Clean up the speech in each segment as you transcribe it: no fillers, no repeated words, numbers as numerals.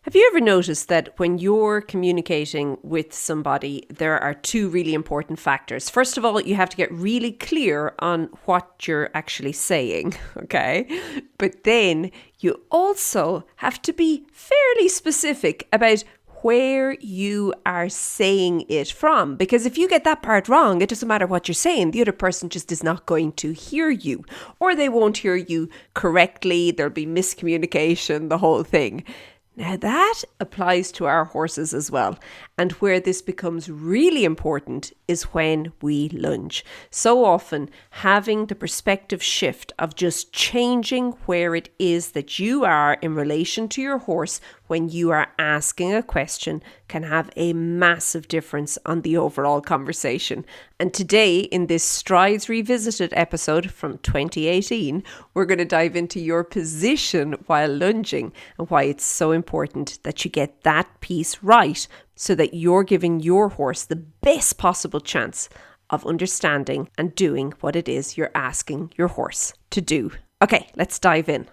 Have you ever noticed that when you're communicating with somebody, there are two really important factors? First of all, you have to get really clear on what you're actually saying, okay? But then you also have to be fairly specific about where you are saying it from. Because if you get that part wrong, it doesn't matter what you're saying. The other person just is not going to hear you, or they won't hear you correctly. There'll be miscommunication, the whole thing. Now that applies to our horses as well. And where this becomes really important is when we lunge. So often having the perspective shift of just changing where it is that you are in relation to your horse when you are asking a question can have a massive difference on the overall conversation. And today in this Strides Revisited episode from 2018, we're going to dive into your position while lunging and why it's so important that you get that piece right so that you're giving your horse the best possible chance of understanding and doing what it is you're asking your horse to do. Okay, let's dive in.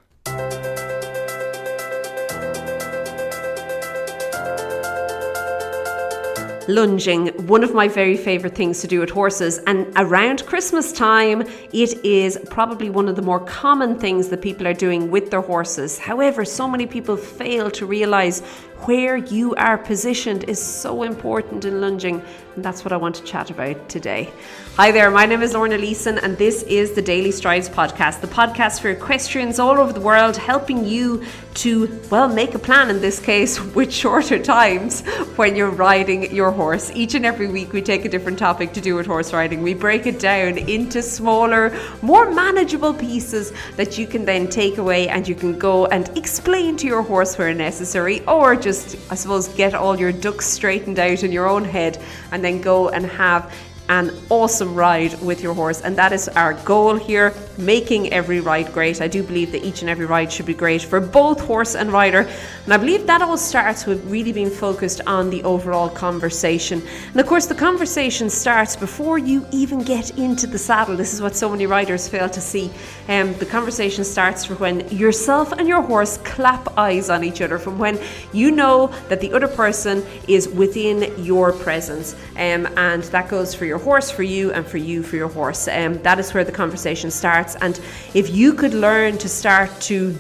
Lunging, one of my very favourite things to do with horses, and around Christmas time it is probably one of the more common things that people are doing with their horses. However, so many people fail to realise where you are positioned is so important in lunging, and that's what I want to chat about today. Hi there, my name is Lorna Leeson and this is the Daily Strides podcast, the podcast for equestrians all over the world, helping you to, well, make a plan in this case with shorter times when you're riding your horse. Each and every week we take a different topic to do with horse riding. We break it down into smaller, more manageable pieces that you can then take away and you can go and explain to your horse where necessary, or just, I suppose, get all your ducks straightened out in your own head and then go and have an awesome ride with your horse. And that is our goal here, making every ride great. I do believe that each and every ride should be great for both horse and rider. And I believe that all starts with really being focused on the overall conversation. And of course, the conversation starts before you even get into the saddle. This is what so many riders fail to see. The conversation starts for when yourself and your horse clap eyes on each other, from when you know that the other person is within your presence. And that goes for your horse, for you, and for you, for your horse. That is where the conversation starts. And if you could learn to start to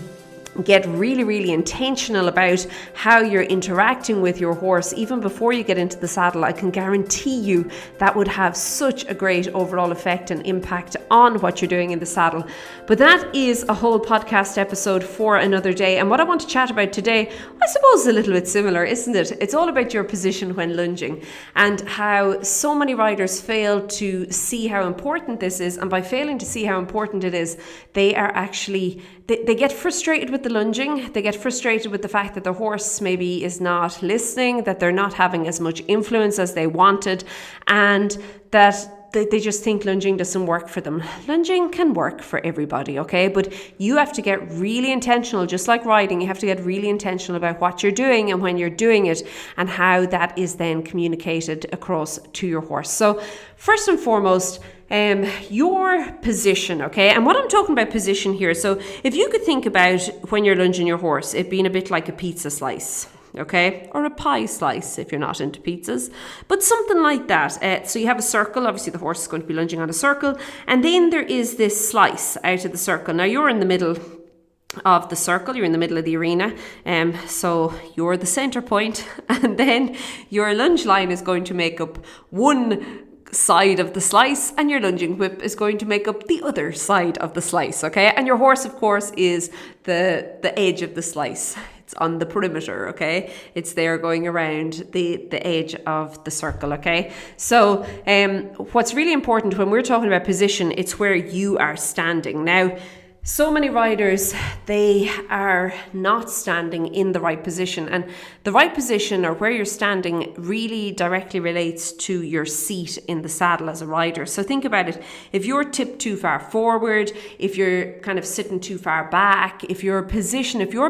get really, really intentional about how you're interacting with your horse, even before you get into the saddle, I can guarantee you that would have such a great overall effect and impact on what you're doing in the saddle. But that is a whole podcast episode for another day. And what I want to chat about today, I suppose, is a little bit similar, isn't it? It's all about your position when lunging and how so many riders fail to see how important this is. And by failing to see how important it is, they are actually, they get frustrated with the lunging. They get frustrated with the fact that the horse maybe is not listening, that they're not having as much influence as they wanted, and that they just think lunging doesn't work for them. Lunging can work for everybody, okay? But you have to get really intentional, just like riding. You have to get really intentional about what you're doing and when you're doing it, and how that is then communicated across to your horse. So first and foremost, your position, okay? And what I'm talking about position here, so if you could think about when you're lunging your horse, it being a bit like a pizza slice, okay? Or a pie slice if you're not into pizzas, but something like that. So you have a circle, obviously the horse is going to be lunging on a circle, and then there is this slice out of the circle. Now you're in the middle of the circle, you're in the middle of the arena, so you're the center point, and then your lunge line is going to make up one side of the slice, and your lunging whip is going to make up the other side of the slice, okay? And your horse, of course, is the edge of the slice. It's on the perimeter, okay? It's there going around the edge of the circle, okay? So what's really important when we're talking about position, it's where you are standing. Now, so many riders, they are not standing in the right position, and the right position, or where you're standing, really directly relates to your seat in the saddle as a rider. So think about it. If you're tipped too far forward, if you're kind of sitting too far back, if your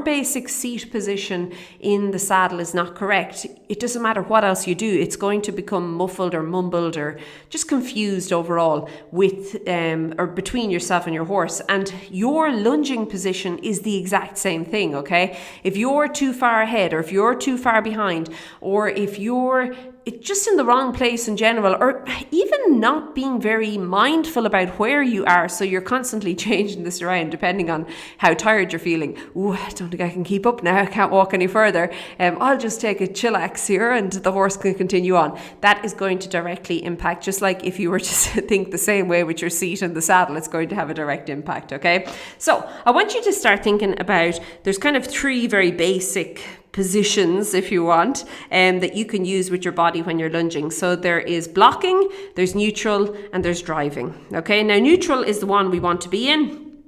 basic seat position in the saddle is not correct, it doesn't matter what else you do, it's going to become muffled or mumbled or just confused overall with or between yourself and your horse. And your your lunging position is the exact same thing, okay? If you're too far ahead, or if you're too far behind, or if you're just in the wrong place in general, or even not being very mindful about where you are, so you're constantly changing this around depending on how tired you're feeling. Ooh, I don't think I can keep up now, I can't walk any further. I'll just take a chillax here and the horse can continue on. That is going to directly impact, just like if you were to think the same way with your seat and the saddle, it's going to have a direct impact, okay? So I want you to start thinking about, there's kind of 3 very basic positions, if you want, that you can use with your body when you're lunging. So there is blocking, there's neutral, and there's driving. Okay, now neutral is the one we want to be in.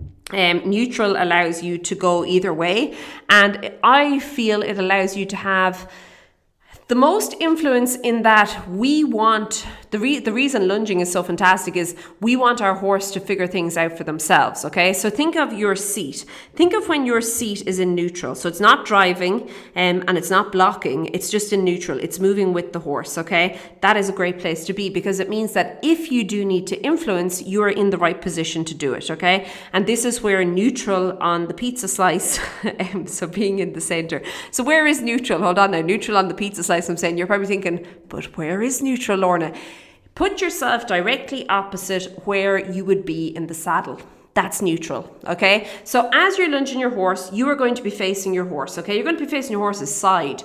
Neutral allows you to go either way, and I feel it allows you to have the most influence in that we want, the reason lunging is so fantastic is we want our horse to figure things out for themselves, okay? So think of your seat. Think of when your seat is in neutral. So it's not driving and it's not blocking, it's just in neutral. It's moving with the horse, okay? That is a great place to be because it means that if you do need to influence, you're in the right position to do it, okay? And this is where neutral on the pizza slice, so being in the center. So where is neutral? Hold on now, neutral on the pizza slice. I'm saying, you're probably thinking, but where is neutral, Lorna? Put yourself directly opposite where you would be in the saddle. That's neutral, okay? So as you're lunging your horse, you are going to be facing your horse, okay? You're going to be facing your horse's side.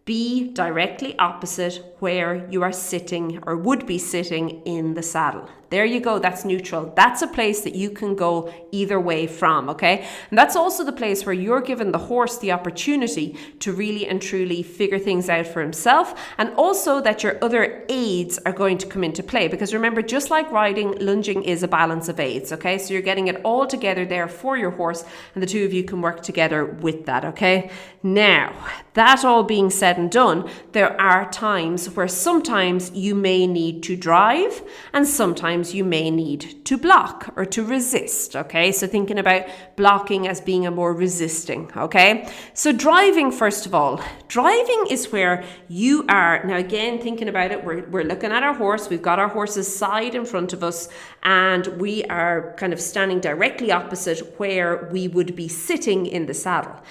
Be directly opposite where you are sitting or would be sitting in the saddle. There you go, that's neutral. That's a place that you can go either way from, okay? And that's also the place where you're giving the horse the opportunity to really and truly figure things out for himself, and also that your other aids are going to come into play, because remember, just like riding, lunging is a balance of aids, okay? So you're getting it all together there for your horse, and the two of you can work together with that, okay? Now, that all being said and done, there are times where sometimes you may need to drive and sometimes you may need to block or to resist, okay? So thinking about blocking as being a more resisting, okay? So driving, first of all, driving is where you are, now again, thinking about it, we're looking at our horse, we've got our horse's side in front of us, and we are kind of standing directly opposite where we would be sitting in the saddle.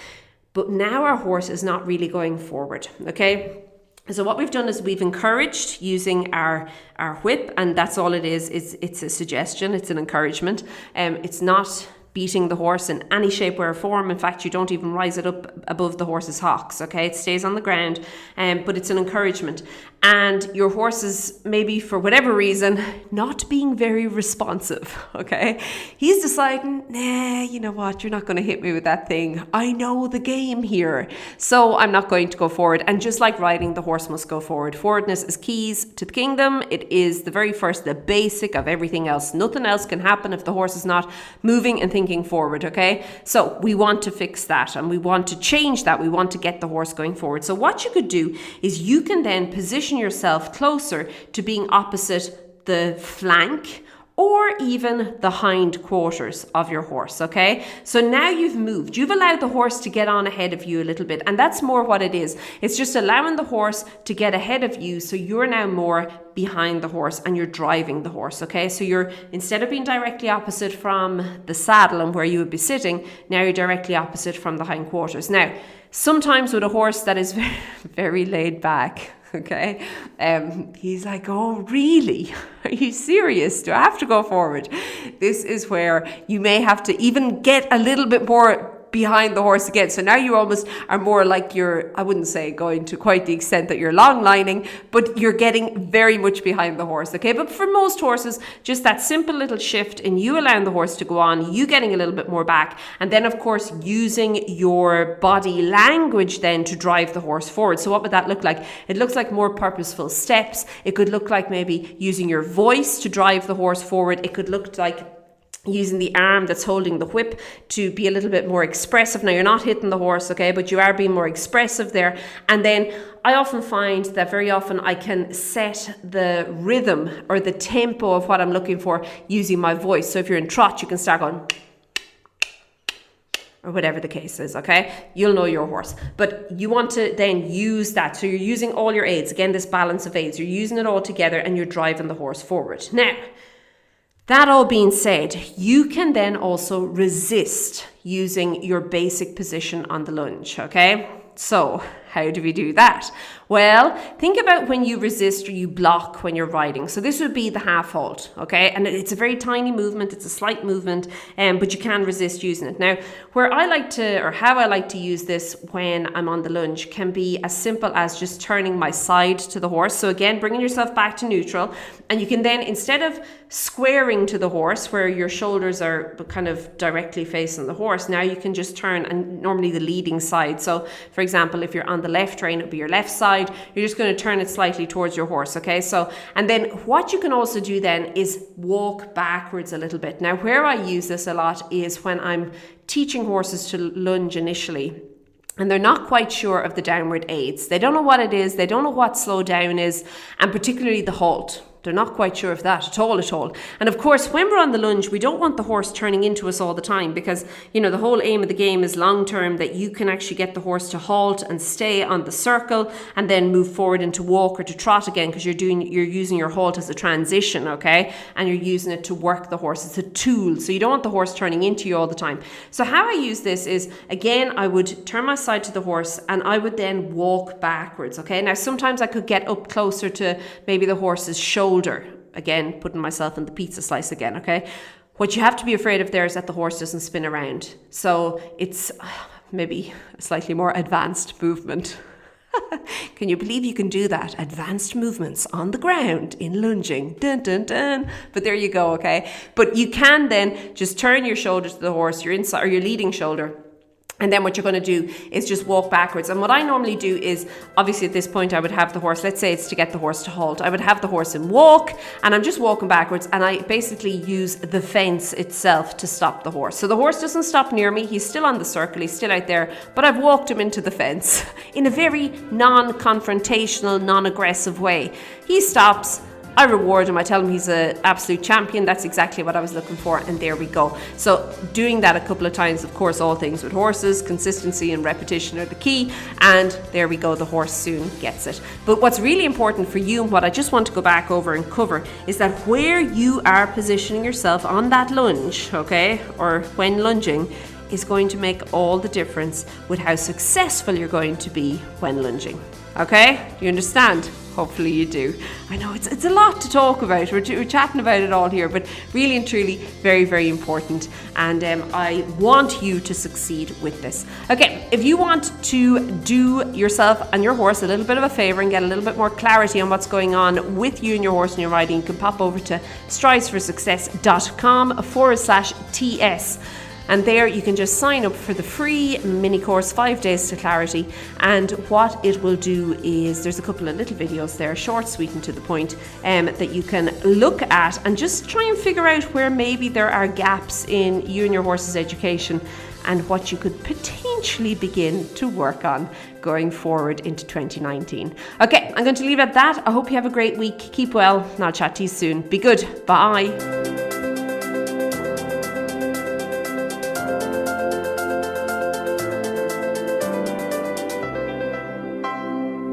But now our horse is not really going forward, okay? So what we've done is we've encouraged using our whip, and that's all it is. It's a suggestion, it's an encouragement. It's not beating the horse in any shape or form. In fact, you don't even rise it up above the horse's hocks, okay? It stays on the ground, but it's an encouragement. And your horse is maybe, for whatever reason, not being very responsive, okay? He's deciding, nah, you know what, you're not going to hit me with that thing. I know the game here, so I'm not going to go forward. And just like riding, the horse must go forward. Forwardness is keys to the kingdom. It is the very first, the basic of everything else. Nothing else can happen if the horse is not moving and thinking forward, okay? So we want to fix that, and we want to change that. We want to get the horse going forward. So what you could do is you can then position yourself closer to being opposite the flank or even the hind quarters of your horse, okay? So now you've moved. You've allowed the horse to get on ahead of you a little bit, and that's more what it is. It's just allowing the horse to get ahead of you, so you're now more behind the horse and you're driving the horse, okay? So you're, instead of being directly opposite from the saddle and where you would be sitting, now you're directly opposite from the hind quarters. Now, sometimes with a horse that is very, very laid back, okay, he's like, oh really, are you serious, do I have to go forward? This is where you may have to even get a little bit more behind the horse again. So now you almost are more like you're, I wouldn't say going to quite the extent that you're long lining, but you're getting very much behind the horse, okay? But for most horses, just that simple little shift in you allowing the horse to go on, you getting a little bit more back, and then of course using your body language then to drive the horse forward. So what would that look like? It looks like more purposeful steps. It could look like maybe using your voice to drive the horse forward. It could look like using the arm that's holding the whip to be a little bit more expressive. Now, you're not hitting the horse, okay, but you are being more expressive there. And then I often find that very often I can set the rhythm or the tempo of what I'm looking for using my voice. So if you're in trot, you can start going, or whatever the case is, okay? You'll know your horse. But you want to then use that. So you're using all your aids. Again, this balance of aids. You're using it all together and you're driving the horse forward. Now, That all being said, you can then also resist using your basic position on the lunge, okay? So how do we do that? Well, think about when you resist or you block when you're riding. So this would be the half halt, okay? And it's a very tiny movement. It's a slight movement, but you can resist using it. Now, how I like to use this when I'm on the lunge can be as simple as just turning my side to the horse. So again, bringing yourself back to neutral. And you can then, instead of squaring to the horse where your shoulders are kind of directly facing the horse, now you can just turn, and normally the leading side. So for example, if you're on the left rein, it'll be your left side. You're just going to turn it slightly towards your horse, okay? So, and then what you can also do then is walk backwards a little bit. Now, where I use this a lot is when I'm teaching horses to lunge initially, and they're not quite sure of the downward aids. They don't know what it is. They don't know what slow down is, and particularly the halt. They're not quite sure of that at all. And of course, when we're on the lunge, we don't want the horse turning into us all the time, because, you know, the whole aim of the game is long term, that you can actually get the horse to halt and stay on the circle and then move forward into walk or to trot again, because you're using your halt as a transition, okay? And you're using it to work the horse. It's a tool. So you don't want the horse turning into you all the time. So how I use this is, again, I would turn my side to the horse and I would then walk backwards, okay? Now, sometimes I could get up closer to maybe the horse's shoulder. Again, putting myself in the pizza slice again, okay? What you have to be afraid of there is that the horse doesn't spin around. So it's maybe a slightly more advanced movement. Can you believe you can do that? Advanced movements on the ground in lunging. Dun, dun, dun. But there you go, okay? But you can then just turn your shoulder to the horse, your inside or your leading shoulder. And then what you're going to do is just walk backwards. And what I normally do is, obviously at this point I would have the horse, let's say it's to get the horse to halt. I would have the horse in walk and I'm just walking backwards, and I basically use the fence itself to stop the horse. So the horse doesn't stop near me. He's still on the circle. He's still out there, but I've walked him into the fence in a very non-confrontational, non-aggressive way. He stops. I reward him. I tell him he's an absolute champion. That's exactly what I was looking for. And there we go. So doing that a couple of times, of course, all things with horses, consistency and repetition are the key. And there we go. The horse soon gets it. But what's really important for you, and what I just want to go back over and cover, is that where you are positioning yourself on that lunge, okay, or when lunging, is going to make all the difference with how successful you're going to be when lunging. Okay? Do you understand? Hopefully you do. I know it's a lot to talk about. We're chatting about it all here, but really and truly very, very important. And I want you to succeed with this. Okay, if you want to do yourself and your horse a little bit of a favor and get a little bit more clarity on what's going on with you and your horse and your riding, you can pop over to stridesforsuccess.com/TS. And there you can just sign up for the free mini course, 5 days to clarity. And what it will do is, there's a couple of little videos there, short, sweet and to the point, that you can look at and just try and figure out where maybe there are gaps in you and your horse's education, and what you could potentially begin to work on going forward into 2019. Okay, I'm going to leave it at that. I hope you have a great week. Keep well, and I'll chat to you soon. Be good. Bye.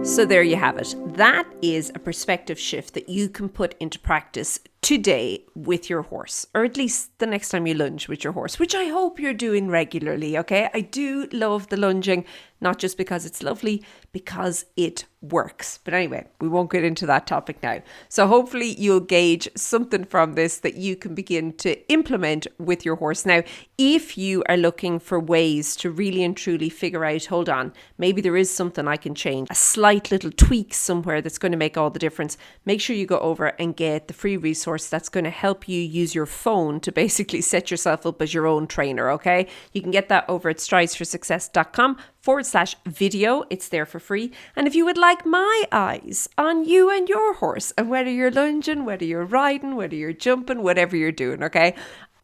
So there you have it. That is a perspective shift that you can put into practice today with your horse, or at least the next time you lunge with your horse, which I hope you're doing regularly, okay? I do love the lunging, not just because it's lovely, because it works. But anyway, we won't get into that topic now. So hopefully you'll gauge something from this that you can begin to implement with your horse. Now, if you are looking for ways to really and truly figure out, hold on, maybe there is something I can change, a slight little tweak somewhere that's going to make all the difference, make sure you go over and get the free resource that's going to help you use your phone to basically set yourself up as your own trainer, okay? You can get that over at stridesforsuccess.com/video. It's there for free. And if you would like my eyes on you and your horse, and whether you're lunging, whether you're riding, whether you're jumping, whatever you're doing, okay?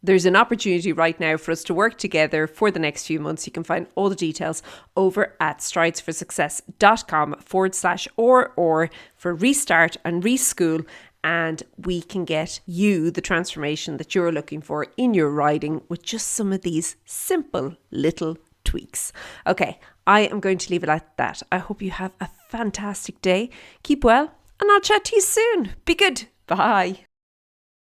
There's an opportunity right now for us to work together for the next few months. You can find all the details over at stridesforsuccess.com/or for restart and reschool. And we can get you the transformation that you're looking for in your riding with just some of these simple little tweaks. Okay, I am going to leave it at that. I hope you have a fantastic day. Keep well, and I'll chat to you soon. Be good. Bye.